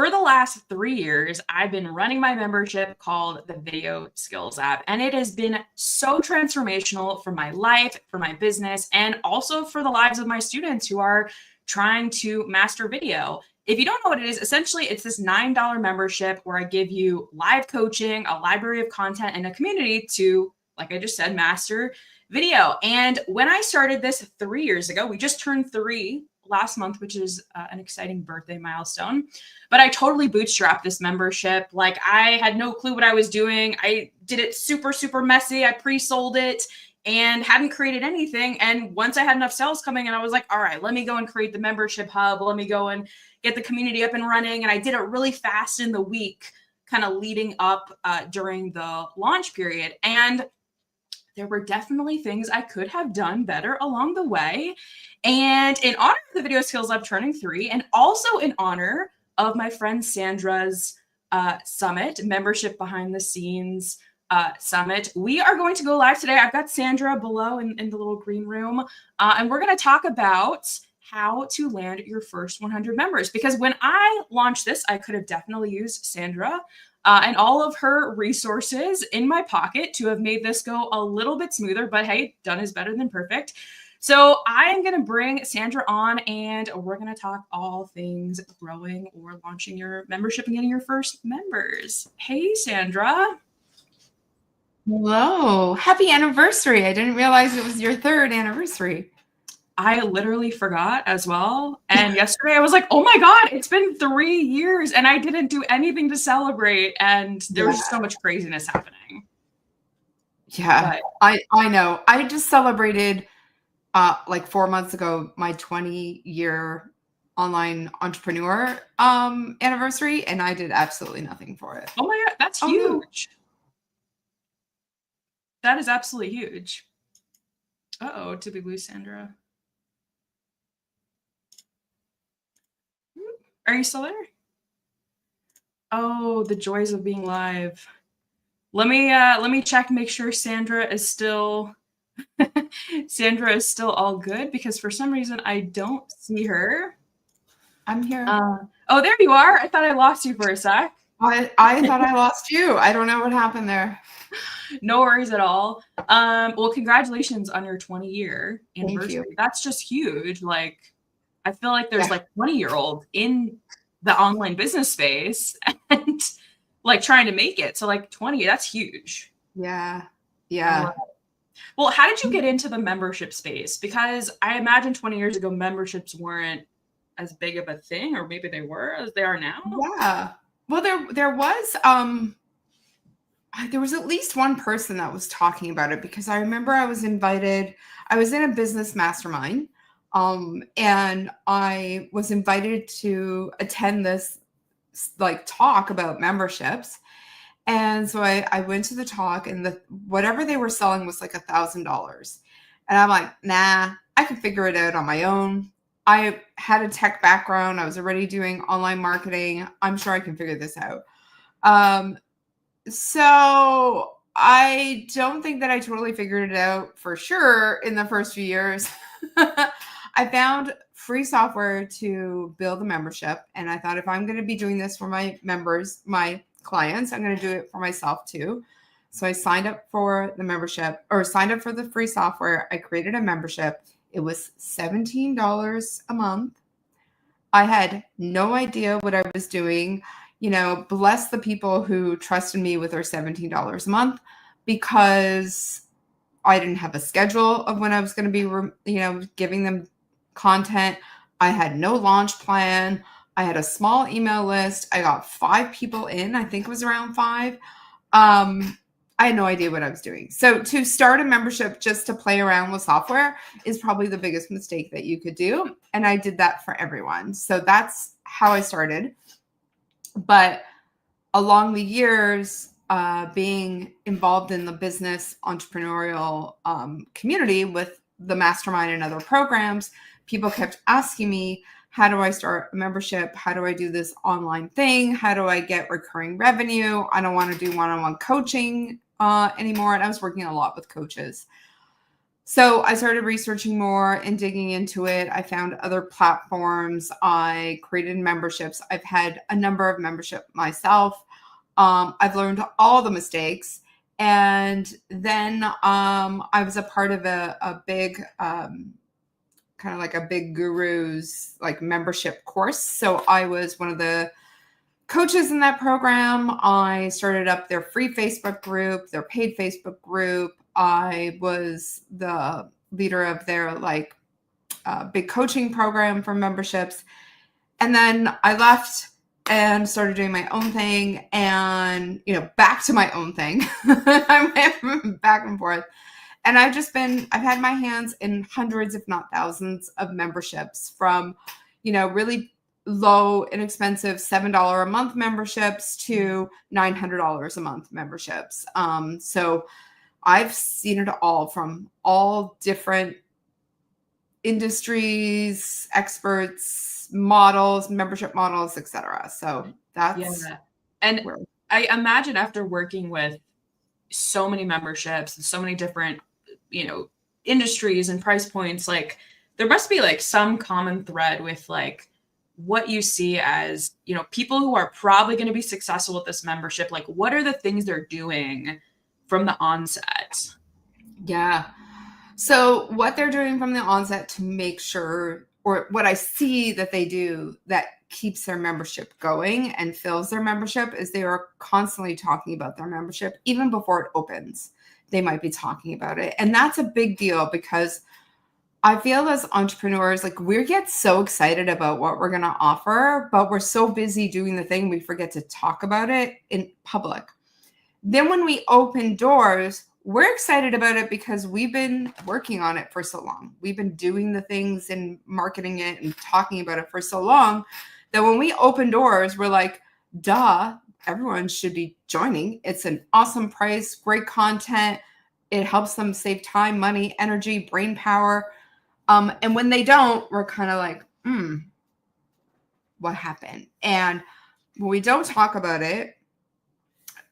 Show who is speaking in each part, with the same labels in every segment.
Speaker 1: For the last 3 years, I've been running my membership called the Video Skills app, and it has been so transformational for my life, for my business, and also for the lives of my students who are trying to master video. If you don't know what it is, essentially it's this $9 membership where I give you live coaching, a library of content, and a community to, like I just said, master video. And when I started this 3 years ago, we just turned 3 last month, which is an exciting birthday milestone. But I totally bootstrapped this membership. Like, I had no clue what I was doing. I did it super, super messy. I pre-sold it and hadn't created anything. And once I had enough sales coming in, I was like, all right, let me go and create the membership hub. Let me go and get the community up and running. And I did it really fast in the week, kind of leading up during the launch period. And there were definitely things I could have done better along the way. And in honor of the Video Skills Lab turning 3, and also in honor of my friend Sandra's summit, membership behind the scenes summit, we are going to go live today. I've got Sandra below in the little green room, and we're going to talk about how to land your first 100 members. Because when I launched this, I could have definitely used Sandra and all of her resources in my pocket to have made this go a little bit smoother. But hey, done is better than perfect. So I am going to bring Sandra on, and we're going to talk all things growing or launching your membership and getting your first members. Hey, Sandra.
Speaker 2: Hello. Happy anniversary. I didn't realize it was your 3rd anniversary.
Speaker 1: I literally forgot as well. And yesterday I was like, oh my God, it's been 3 years and I didn't do anything to celebrate. And there was just so much craziness happening.
Speaker 2: Yeah, but I know. I just celebrated like 4 months ago my 20-year online entrepreneur anniversary, and I did absolutely nothing for it.
Speaker 1: Oh my God, that's huge. That is absolutely huge. Uh-oh, did we lose Sandra? Are you still there? Oh, the joys of being live. Let me check, make sure Sandra is still Sandra is still all good, because for some reason I don't see her.
Speaker 2: I'm here.
Speaker 1: Oh, there you are. I thought I lost you for a sec.
Speaker 2: I thought I lost you. I don't know what happened there.
Speaker 1: No worries at all. Well, congratulations on your 20-year anniversary.
Speaker 2: Thank you.
Speaker 1: That's just huge. Like, I feel like there's like 20-year-old in the online business space and like trying to make it. So like 20, that's huge.
Speaker 2: Yeah.
Speaker 1: Well, how did you get into the membership space? Because I imagine 20 years ago, memberships weren't as big of a thing, or maybe they were as they are now.
Speaker 2: Yeah. Well, there was at least one person that was talking about it, because I remember I was in a business mastermind. And I was invited to attend this like talk about memberships. And so I went to the talk, and whatever they were selling was like $1,000. And I'm like, nah, I can figure it out on my own. I had a tech background. I was already doing online marketing. I'm sure I can figure this out. So I don't think that I totally figured it out for sure in the first few years. I found free software to build a membership. And I thought, if I'm going to be doing this for my members, my clients, I'm going to do it for myself too. So I signed up for the membership, or signed up for the free software. I created a membership. It was $17 a month. I had no idea what I was doing. You know, bless the people who trusted me with their $17 a month, because I didn't have a schedule of when I was going to be, giving them content. I had no launch plan. I had a small email list. I got 5 people in. I think it was around 5. I had no idea what I was doing. So to start a membership just to play around with software is probably the biggest mistake that you could do. And I did that for everyone. So that's how I started. But along the years, being involved in the business entrepreneurial community with the mastermind and other programs, people kept asking me, how do I start a membership? How do I do this online thing? How do I get recurring revenue? I don't want to do one-on-one coaching anymore. And I was working a lot with coaches. So I started researching more and digging into it. I found other platforms. I created memberships. I've had a number of membership myself. I've learned all the mistakes. And then I was a part of a big, kind of like a big guru's like membership course. So I was one of the coaches in that program. I started up their free Facebook group, their paid Facebook group. I was the leader of their like big coaching program for memberships. And then I left and started doing my own thing and, back to my own thing. I went back and forth. And I've had my hands in hundreds, if not thousands of memberships from, really low, inexpensive $7 a month memberships to $900 a month memberships. So I've seen it all from all different industries, experts, models, membership models, etc. So that's
Speaker 1: and where I imagine after working with so many memberships and so many different, industries and price points, like there must be like some common thread with like what you see as, people who are probably going to be successful with this membership. Like what are the things they're doing from the onset?
Speaker 2: Yeah. So what they're doing from the onset to make sure, or what I see that they do that keeps their membership going and fills their membership, is they are constantly talking about their membership. Even before it opens, they might be talking about it. And that's a big deal because I feel as entrepreneurs, like we get so excited about what we're going to offer, but we're so busy doing the thing, we forget to talk about it in public. Then when we open doors, we're excited about it because we've been working on it for so long. We've been doing the things and marketing it and talking about it for so long that when we open doors, we're like, duh, everyone should be joining. It's an awesome price, great content. It helps them save time, money, energy, brain power. And when they don't, we're kind of like, what happened? And when we don't talk about it,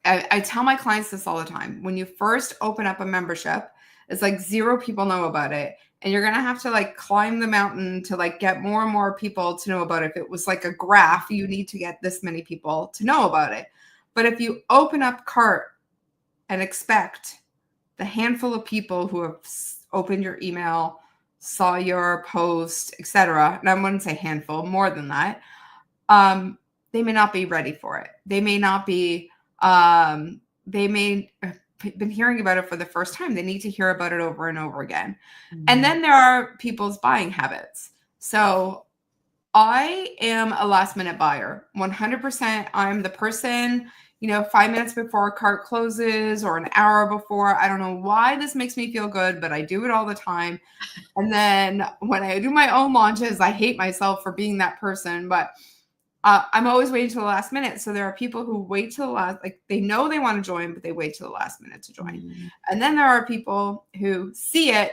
Speaker 2: I tell my clients this all the time. When you first open up a membership, it's like 0 people know about it. And you're going to have to like climb the mountain to like get more and more people to know about it. If it was like a graph, you need to get this many people to know about it. But if you open up cart and expect the handful of people who have opened your email, saw your post, etc., and I wouldn't say handful, more than that, they may not be ready for it. They may not be, they may have been hearing about it for the first time. They need to hear about it over and over again. Mm-hmm. And then there are people's buying habits. So I am a last minute buyer, 100%. I'm the person, 5 minutes before a cart closes or an hour before. I don't know why this makes me feel good, but I do it all the time. And then when I do my own launches, I hate myself for being that person, but I'm always waiting till the last minute. So there are people who wait till the last, like they know they want to join, but they wait till the last minute to join. Mm-hmm. And then there are people who see it,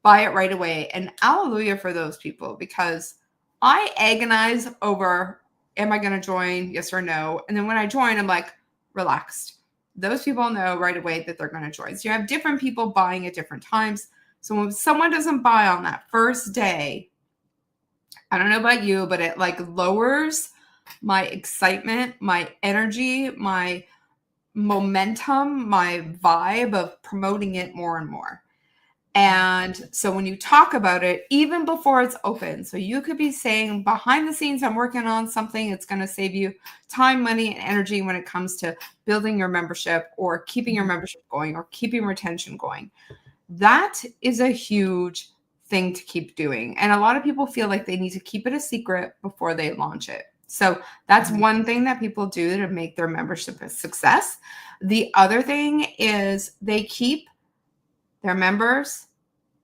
Speaker 2: buy it right away. And hallelujah for those people, because I agonize over, am I going to join? Yes or no? And then when I join, I'm like, relaxed. Those people know right away that they're going to join. So you have different people buying at different times. So when someone doesn't buy on that first day, I don't know about you, but it like lowers my excitement, my energy, my momentum, my vibe of promoting it more and more. And so when you talk about it, even before it's open, so you could be saying behind the scenes, I'm working on something that's going to save you time, money, and energy when it comes to building your membership or keeping your membership going or keeping retention going. That is a huge thing to keep doing. And a lot of people feel like they need to keep it a secret before they launch it. So that's one thing that people do to make their membership a success. The other thing is they keep their members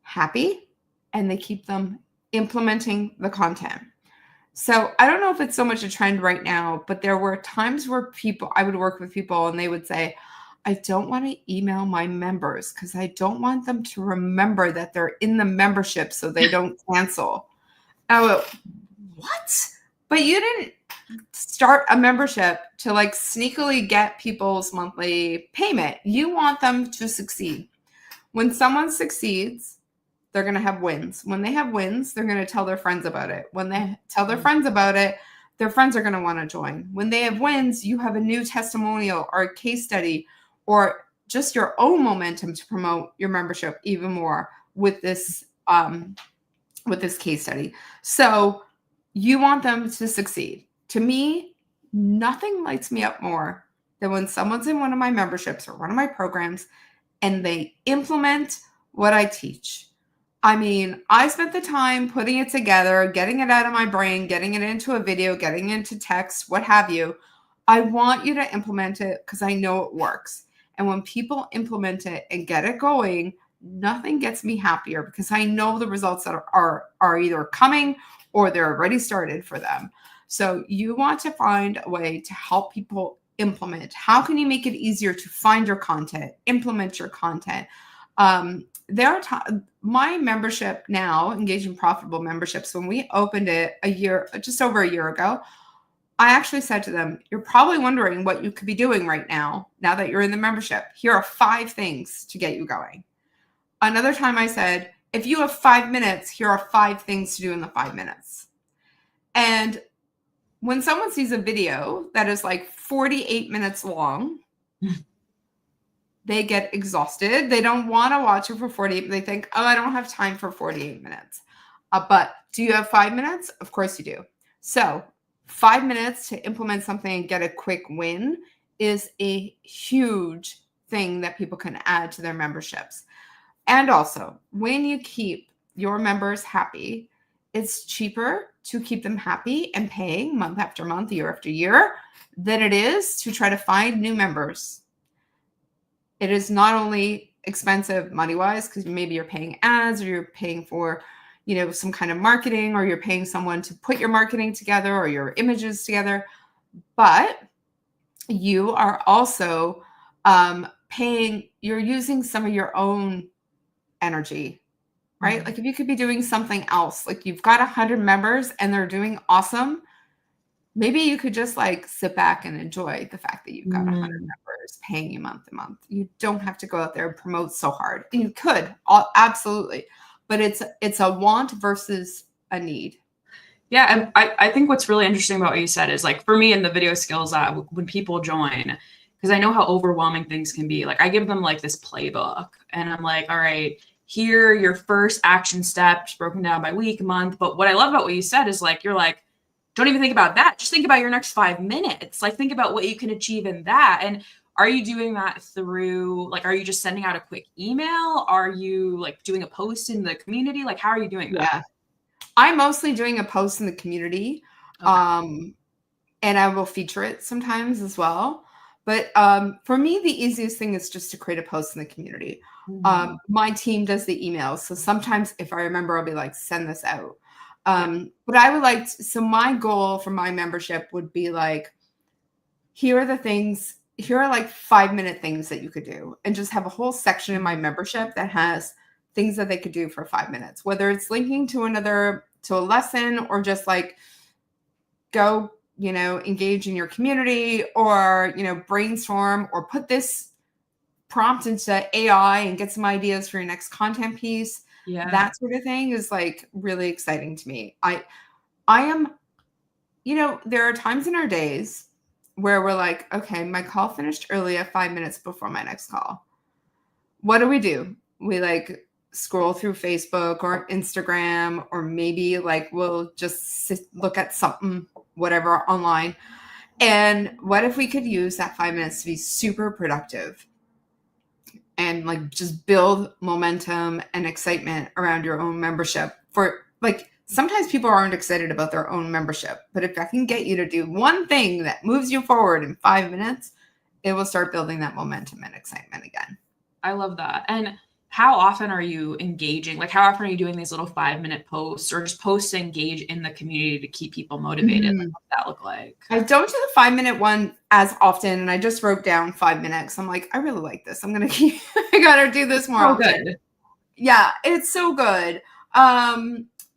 Speaker 2: happy and they keep them implementing the content. So I don't know if it's so much a trend right now, but there were times where I would work with people and they would say, I don't want to email my members because I don't want them to remember that they're in the membership so they don't cancel. I went, what? But you didn't start a membership to like sneakily get people's monthly payment. You want them to succeed. When someone succeeds, they're going to have wins. When they have wins, they're going to tell their friends about it. When they tell their friends about it, their friends are going to want to join. When they have wins, you have a new testimonial or a case study or just your own momentum to promote your membership even more with this case study. So you want them to succeed. To me, nothing lights me up more than when someone's in one of my memberships or one of my programs and they implement what I teach. I mean, I spent the time putting it together, getting it out of my brain, getting it into a video, getting it into text, what have you. I want you to implement it because I know it works. And when people implement it and get it going, nothing gets me happier because I know the results that are either coming or they're already started for them. So you want to find a way to help people implement. How can you make it easier to find your content, implement your content? There are my membership now, Engage in Profitable Memberships, when we opened it just over a year ago, I actually said to them, you're probably wondering what you could be doing right now that you're in the membership. Here are 5 things to get you going. Another time I said, if you have 5 minutes, here are 5 things to do in the 5 minutes. And when someone sees a video that is like 48 minutes long, they get exhausted. They don't want to watch it for 48. They think, oh, I don't have time for 48 minutes. But do you have 5 minutes? Of course you do. So 5 minutes to implement something and get a quick win is a huge thing that people can add to their memberships. And also, when you keep your members happy, it's cheaper to keep them happy and paying month after month, year after year, than it is to try to find new members. It is not only expensive money-wise, because maybe you're paying ads or you're paying for, some kind of marketing, or you're paying someone to put your marketing together or your images together, but you are also you're using some of your own energy, right? Like if you could be doing something else, like you've got 100 members and they're doing awesome, maybe you could just like sit back and enjoy the fact that you've got 100 members paying you month to month. You don't have to go out there and promote so hard. And you could, absolutely, but it's a want versus a need.
Speaker 1: Yeah, and I think what's really interesting about what you said is, like, for me in the video skills app, when people join, because I know how overwhelming things can be, like I give them like this playbook and I'm like, all right, here are your first action steps broken down by week, month. But what I love about what you said is like, you're like, don't even think about that. Just think about your next 5 minutes. Like think about what you can achieve in that. And are you doing that through, like, are you just sending out a quick email? Are you like doing a post in the community? Like, how are you doing that?
Speaker 2: Yeah, I'm mostly doing a post in the community. Okay. And I will feature it sometimes as well. But for me, the easiest thing is just to create a post in the community. Mm-hmm. My team does the emails. So sometimes if I remember, I'll be like, send this out. But I would so my goal for my membership would be like, here are like 5-minute things that you could do, and just have a whole section in my membership that has things that they could do for 5 minutes, whether it's linking to a lesson or just like go, engage in your community or, brainstorm or put this prompt into AI and get some ideas for your next content piece. Yeah. That sort of thing is like really exciting to me. I am, there are times in our days where we're like, okay, my call finished early at 5 minutes before my next call. What do? We like scroll through Facebook or Instagram, or maybe like we'll just look at something, whatever, online. And what if we could use that 5 minutes to be super productive and like just build momentum and excitement around your own membership? For like, sometimes people aren't excited about their own membership, but if I can get you to do one thing that moves you forward in 5 minutes, it will start building that momentum and excitement again.
Speaker 1: I love that. And how often are you engaging? Like, how often are you doing these little 5-minute posts or just posts to engage in the community to keep people motivated? Mm-hmm. Like, what does that look like?
Speaker 2: I don't do the 5-minute one as often, and I just wrote down 5 minutes. I'm like, I really like this. I'm going to keep, I got to do this more often. Good. Yeah, it's so good.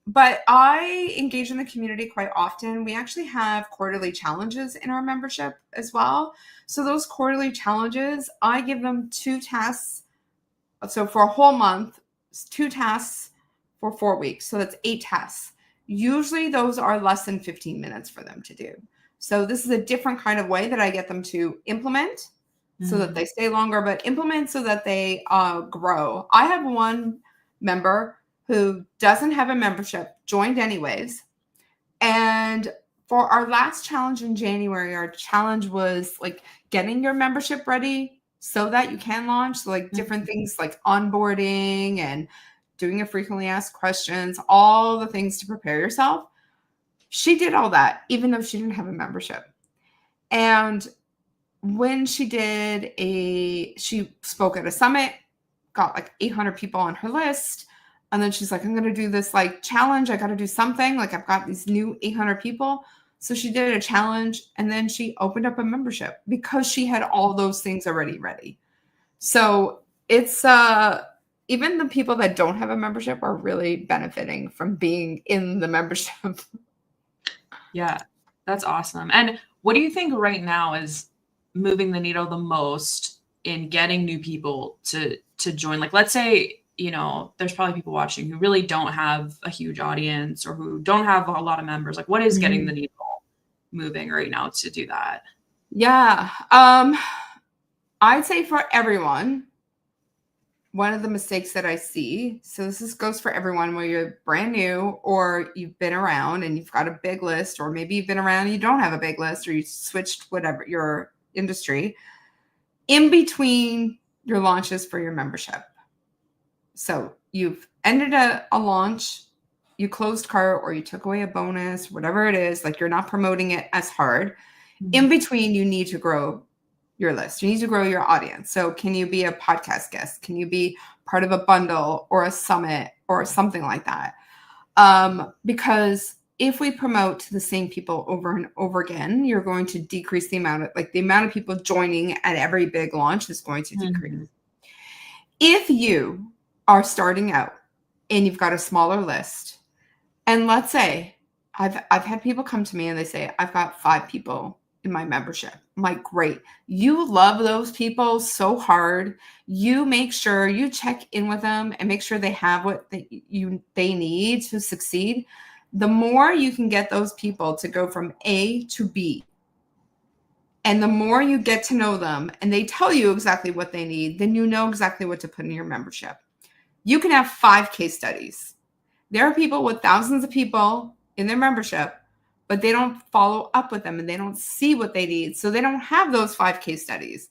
Speaker 2: But I engage in the community quite often. We actually have quarterly challenges in our membership as well. So those quarterly challenges, I give them 2 tasks. So for a whole month, 2 tasks for 4 weeks. So that's 8 tests. Usually those are less than 15 minutes for them to do. So this is a different kind of way that I get them to implement so that they stay longer, but implement so that they grow. I have one member who doesn't have a membership, joined anyways. And for our last challenge in January, our challenge was like getting your membership ready so that you can launch. So like different things like onboarding and doing a frequently asked questions, all the things to prepare yourself. She did all that, even though she didn't have a membership. And when she spoke at a summit, got like 800 people on her list. And then she's like, I'm going to do this like challenge. I got to do something. Like I've got these new 800 people. So she did a challenge and then she opened up a membership because she had all those things already ready. So it's, even the people that don't have a membership are really benefiting from being in the membership.
Speaker 1: Yeah, that's awesome. And what do you think right now is moving the needle the most in getting new people to join? Like, let's say, there's probably people watching who really don't have a huge audience or who don't have a lot of members. Like, what is getting the needle moving right now to do that?
Speaker 2: Yeah. I'd say for everyone, one of the mistakes that I see, so this goes for everyone, where you're brand new or you've been around and you've got a big list, or maybe you've been around and you don't have a big list, or you switched whatever your industry in between your launches for your membership. So you've ended a launch, you closed cart, or you took away a bonus, whatever it is, like you're not promoting it as hard. In between, you need to grow your list. You need to grow your audience. So can you be a podcast guest? Can you be part of a bundle or a summit or something like that? Because if we promote to the same people over and over again, you're going to decrease the amount of people joining at every big launch is going to decrease. If you are starting out and you've got a smaller list, and let's say I've had people come to me and they say, I've got 5 people in my membership. I'm like, great. You love those people so hard. You make sure you check in with them and make sure they have what they need to succeed. The more you can get those people to go from A to B, and the more you get to know them and they tell you exactly what they need, then you know exactly what to put in your membership. You can have 5 case studies. There are people with thousands of people in their membership, but they don't follow up with them and they don't see what they need. So they don't have those 5 case studies.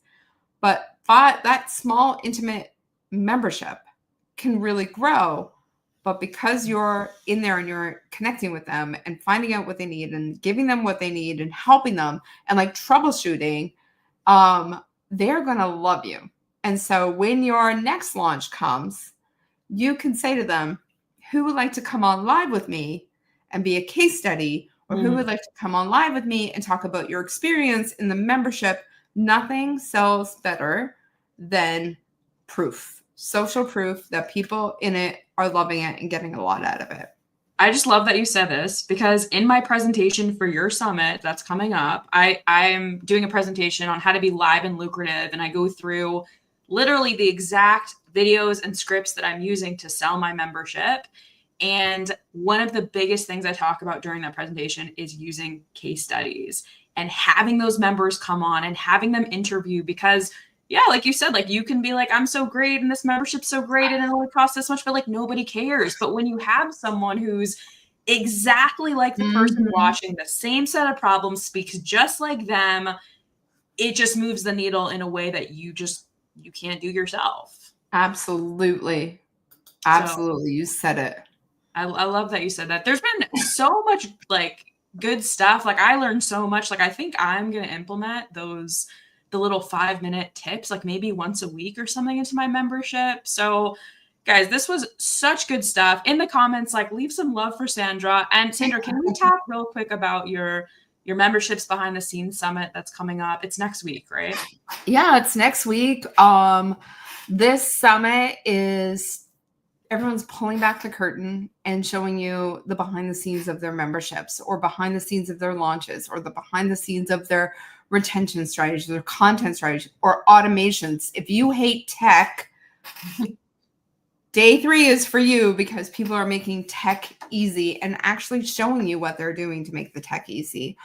Speaker 2: But that small, intimate membership can really grow. But because you're in there and you're connecting with them and finding out what they need and giving them what they need and helping them and like troubleshooting, they're going to love you. And so when your next launch comes, you can say to them, who would like to come on live with me and be a case study? Or who would like to come on live with me and talk about your experience in the membership? Nothing sells better than proof, social proof that people in it are loving it and getting a lot out of it.
Speaker 1: I just love that you said this, because in my presentation for your summit that's coming up, I am doing a presentation on how to be live and lucrative. And I go through literally the exact videos and scripts that I'm using to sell my membership. And one of the biggest things I talk about during that presentation is using case studies and having those members come on and having them interview, because yeah, like you said, like you can be like, I'm so great and this membership's so great and it only costs this much, but like nobody cares. But when you have someone who's exactly like the person watching, the same set of problems, speaks just like them, it just moves the needle in a way that you can't do yourself.
Speaker 2: Absolutely. Absolutely. You said it.
Speaker 1: I love that you said that. There's been so much like good stuff. Like I learned so much. Like I think I'm going to implement the little 5-minute tips, like maybe once a week or something into my membership. So guys, this was such good stuff. In the comments, like leave some love for Sandra. And Sandra, can we talk real quick about your memberships behind the scenes summit that's coming up? It's next week, right?
Speaker 2: Yeah, it's next week. This summit is everyone's pulling back the curtain and showing you the behind the scenes of their memberships, or behind the scenes of their launches, or the behind the scenes of their retention strategies, their content strategies, or automations. If you hate tech, Day 3 is for you because people are making tech easy and actually showing you what they're doing to make the tech easy.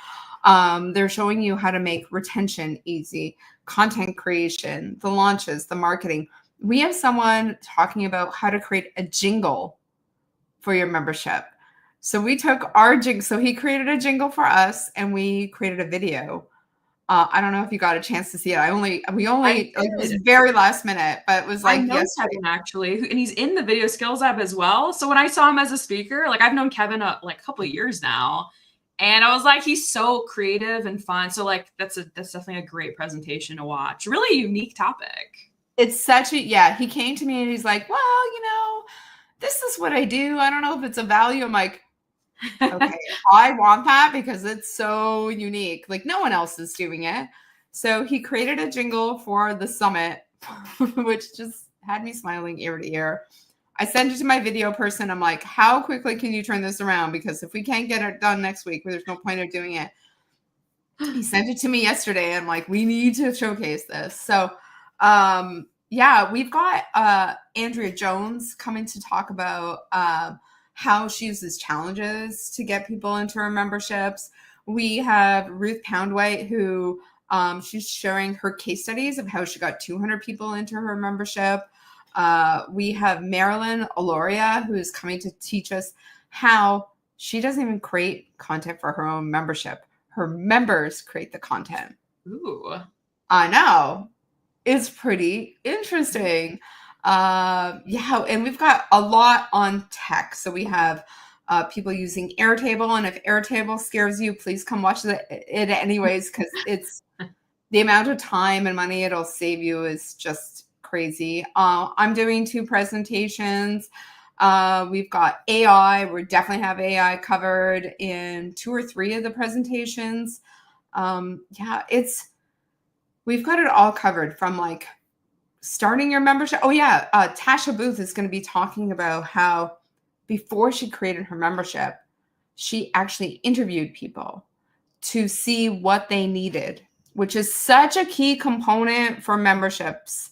Speaker 2: They're showing you how to make retention easy, content creation, the launches, the marketing. We have someone talking about how to create a jingle for your membership. So we took our jingle. So he created a jingle for us, and we created a video. I don't know if you got a chance to see it. It was very last minute, but it was
Speaker 1: I
Speaker 2: like
Speaker 1: know
Speaker 2: yesterday.
Speaker 1: Kevin actually, and he's in the Video Skills app as well. So when I saw him as a speaker, like I've known Kevin like a couple of years now, and I was like, he's so creative and fun. So like that's definitely a great presentation to watch. Really unique topic.
Speaker 2: It's such a, yeah, he came to me and he's like, well, this is what I do. I don't know if it's a value. I'm like, okay, I want that because it's so unique. Like no one else is doing it. So he created a jingle for the summit, which just had me smiling ear to ear. I sent it to my video person. I'm like, how quickly can you turn this around? Because if we can't get it done next week, there's no point of doing it. He sent it to me yesterday. I'm like, we need to showcase this. So yeah, we've got Andrea Jones coming to talk about how she uses challenges to get people into her memberships. We have Ruth Poundwhite, who she's sharing her case studies of how she got 200 people into her membership. We have Marilyn Oloria, who's coming to teach us how she doesn't even create content for her own membership. Her members create the content.
Speaker 1: Ooh.
Speaker 2: I know. It's pretty interesting. Yeah, and we've got a lot on tech. So we have people using Airtable, and if Airtable scares you, please come watch it anyways, because it's the amount of time and money it'll save you is just crazy. I'm doing 2 presentations. We've got AI. We definitely have AI covered in 2 or 3 of the presentations. Yeah, we've got it all covered from like starting your membership. Oh yeah, Tasha Booth is going to be talking about how before she created her membership, she actually interviewed people to see what they needed, which is such a key component for memberships.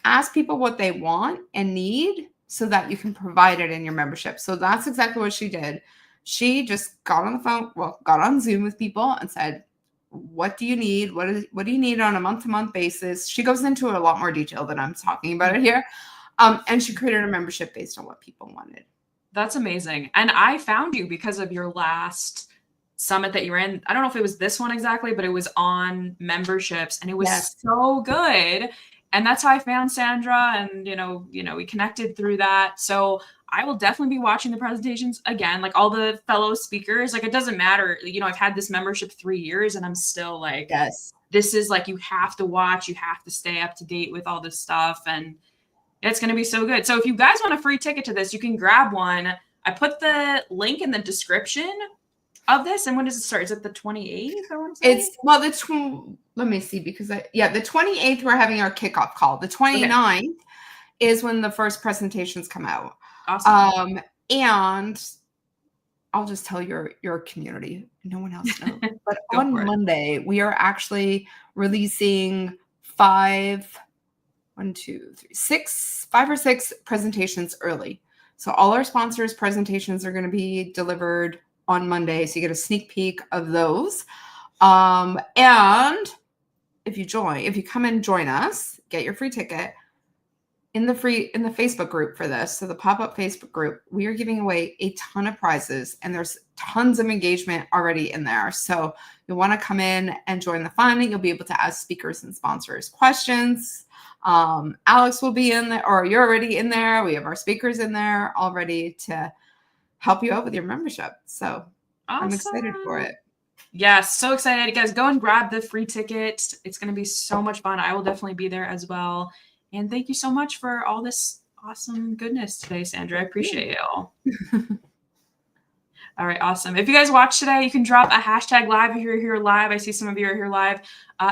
Speaker 2: Ask people what they want and need so that you can provide it in your membership. So that's exactly what she did. She just got on the phone, got on Zoom with people and said, what do you need? What do you need on a month-to-month basis? She goes into a lot more detail than I'm talking about it here. And she created a membership based on what people wanted.
Speaker 1: That's amazing. And I found you because of your last summit that you were in. I don't know if it was this one exactly, but it was on memberships, and it was so good. And that's how I found Sandra, and we connected through that. So I will definitely be watching the presentations again, like all the fellow speakers. Like it doesn't matter, I've had this membership 3 years, and I'm still like,
Speaker 2: yes,
Speaker 1: this is like, you have to watch, you have to stay up to date with all this stuff, and it's going to be so good. So if you guys want a free ticket to this, you can grab one. I put the link in the description of this. And when does it start? Is it the 28th? I want to say?
Speaker 2: It's let me see, because the 28th we're having our kickoff call. The 29th is when the first presentations come out.
Speaker 1: Awesome.
Speaker 2: And I'll just tell your community. No one else knows. But on Monday, we are actually releasing 5 or 6 presentations early. So all our sponsors' presentations are going to be delivered on Monday. So you get a sneak peek of those. And if you come and join us, get your free ticket in the Facebook group for this. So the pop-up Facebook group, we are giving away a ton of prizes, and there's tons of engagement already in there. So you'll want to come in and join the fun. You'll be able to ask speakers and sponsors questions. Alex will be in there, or you're already in there. We have our speakers in there all ready to help you out with your membership. So awesome. I'm excited for it.
Speaker 1: Yeah, so excited. Guys, go and grab the free ticket. It's going to be so much fun. I will definitely be there as well. And thank you so much for all this awesome goodness today, Sandra. I appreciate it all. All right, awesome. If you guys watch today, you can drop a hashtag live if you're here live. I see some of you are here live.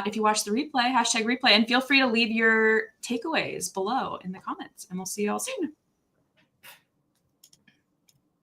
Speaker 1: If you watch the replay, hashtag replay, and feel free to leave your takeaways below in the comments, and we'll see you all soon.